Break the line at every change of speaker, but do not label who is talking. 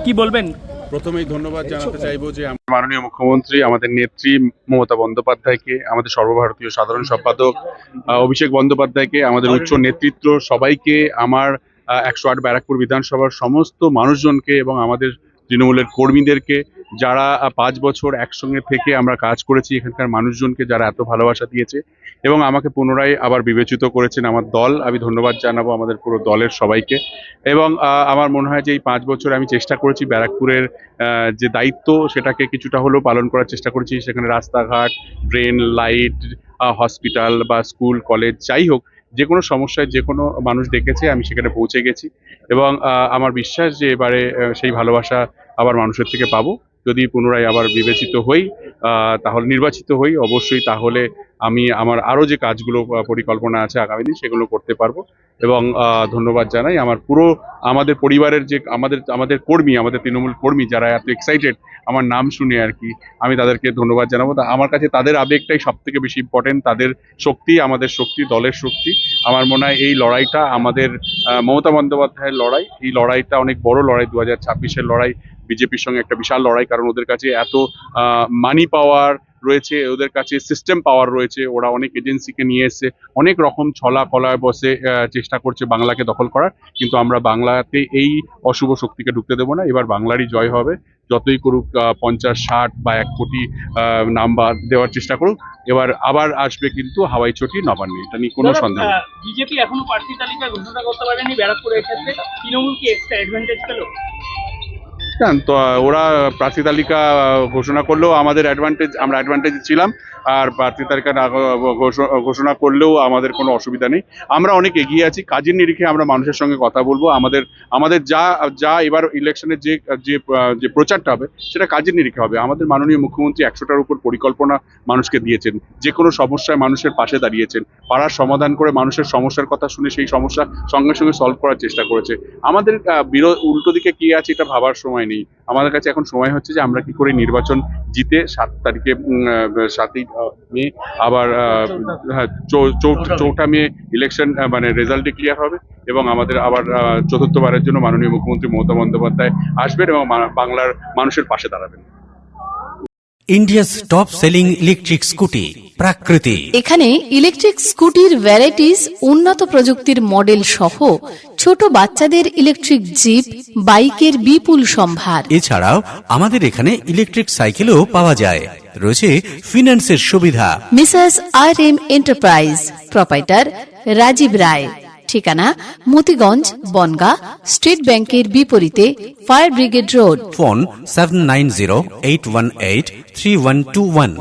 কি বলবেন?
প্রথমেই ধন্যবাদ জানাতে চাইবো যে আমার মাননীয় মুখ্যমন্ত্রী, আমাদের নেত্রী মমতা বন্দ্যোপাধ্যায়কে, আমাদের সর্বভারতীয় সাধারণ সম্পাদক অভিষেক বন্দ্যোপাধ্যায়কে, আমাদের উচ্চ নেতৃত্ব সবাইকে, আমার 108 ব্যারাকপুর বিধানসভার সমস্ত মানুষজনকে এবং আমাদের তৃণমূলের কর্মীদেরকে, যারা 5 বছর একসঙ্গে থেকে আমরা কাজ করেছি, এখানকার মানুষজনকে যারা এত ভালোবাসা দিয়েছে এবং আমাকে পুনরায় আবার বিবেচিত করেছেন আমার দল, আমি ধন্যবাদ জানাবো আমাদের পুরো দলের সবাইকে। এবং আমার মনে হয় যে এই 5 বছর আমি চেষ্টা করেছি ব্যারাকপুরের যে দায়িত্ব সেটাকে কিছুটা হলেও পালন করার চেষ্টা করেছি। সেখানে রাস্তাঘাট, ড্রেন, লাইট, হসপিটাল বা স্কুল, কলেজ যাই হোক, যে কোনো সমস্যায় যে কোনো মানুষ ডেকেছে আমি সেখানে পৌঁছে গেছি এবং আমার বিশ্বাস যে এবারে সেই ভালোবাসা আবার মানুষের থেকে পাবো। যদি পুনরায় আবার বিবেচিত হই, তাহলে নির্বাচিত হই অবশ্যই, তাহলে আমি আমার আরও যে কাজগুলো পরিকল্পনা আছে আগামী দিন সেগুলো করতে পারবো। এবং ধন্যবাদ জানাই আমার পুরো আমাদের পরিবারের যে আমাদের কর্মী, আমাদের তৃণমূল কর্মী যারা এত এক্সাইটেড আমার নাম শুনে আর কি, আমি তাদেরকে ধন্যবাদ জানাবো। আমার কাছে তাদের আবেগটাই সব থেকে বেশি ইম্পর্টেন্ট, তাদের শক্তি আমাদের শক্তি, দলের শক্তি। আমার মনে হয় এই লড়াইটা আমাদের মমতা বন্দ্যোপাধ্যায়ের লড়াই, এই লড়াইটা অনেক বড় লড়াই, 2026-এর লড়াই, বিজেপির সঙ্গে একটা বিশাল লড়াই, কারণ ওদের কাছে এত মানি পাওয়ার রয়েছে, ওদের কাছে সিস্টেম পাওয়ার রয়েছে, ওরা অনেক এজেন্সিকে নিয়ে এসে অনেক রকম ছলা কলায় বসে চেষ্টা করছে বাংলাকে দখল করার, কিন্তু আমরা বাংলাতে এই অশুভ শক্তিকে ঢুকতে দেবো না। এবার বাংলারই জয় হবে, যতই করুক 50, 60 বা 1 কোটি নাম্বার দেওয়ার চেষ্টা করুক, এবার আবার আসবে কিন্তু হাওয়াই চটি নবান্নে, এটা নিয়ে কোনো সন্দেহ নেই।
বিজেপি এখনো প্রার্থী তালিকা ঘোষণা করতে পারেনি ব্যারাকপুরের ক্ষেত্রে, তৃণমূল কি এক্সট্রা অ্যাডভান্টেজ পেল?
না, তো ওরা প্রার্থী তালিকা ঘোষণা করলেও আমাদের অ্যাডভান্টেজ, আমরা অ্যাডভান্টেজ ছিলাম, আর প্রার্থী তালিকা না ঘোষণা করলেও আমাদের কোনো অসুবিধা নেই। আমরা অনেক এগিয়ে আছি, কাজের নিরিখে আমরা মানুষের সঙ্গে কথা বলবো। আমাদের যা যা এবার ইলেকশনের যে যে যে প্রচারটা হবে সেটা কাজের নিরিখে হবে। আমাদের মাননীয় মুখ্যমন্ত্রী 100টার উপর পরিকল্পনা মানুষকে দিয়েছেন, যে কোনো সমস্যায় মানুষের পাশে দাঁড়িয়েছেন, পাড়ার সমাধান করে মানুষের সমস্যার কথা শুনে সেই সমস্যা সঙ্গে সঙ্গে সলভ করার চেষ্টা করেছে। আমাদের উল্টো দিকে কি আছে এটা ভাবার সময় নেই, আমাদের কাছে এখন সময় হচ্ছে যে আমরা কি করে নির্বাচন জিতে 7 তারিখে 7ই মে আবার 4ঠা মে ইলেকশন মানে রেজাল্ট ডিক্লেয়ার হবে এবং আমাদের আবার চতুর্থবারের জন্য মাননীয় মুখ্যমন্ত্রী মমতা বন্দ্যোপাধ্যায় আসবেন এবং বাংলার মানুষের পাশে দাঁড়াবেন।
India's top selling electric scooty Prakriti.
এখানে ইলেকট্রিক স্কুটির ভ্যারাইটিস, উন্নত প্রযুক্তির মডেল সহ ছোট বাচ্চাদের ইলেকট্রিক জিপ, বাইকের বিপুল সম্ভার।
এছাড়াও আমাদের এখানে ইলেকট্রিক সাইকেলও পাওয়া যায়, রয়েছে ফিন্যান্সের সুবিধা।
Mrs RM enterprise, proprietor Rajib Roy, ঠিকানা মতিগঞ্জ, বনগাঁ, স্টেট ব্যাংকের বিপরীতে, ফায়ার ব্রিগেড রোড।
ফোন 7908183121।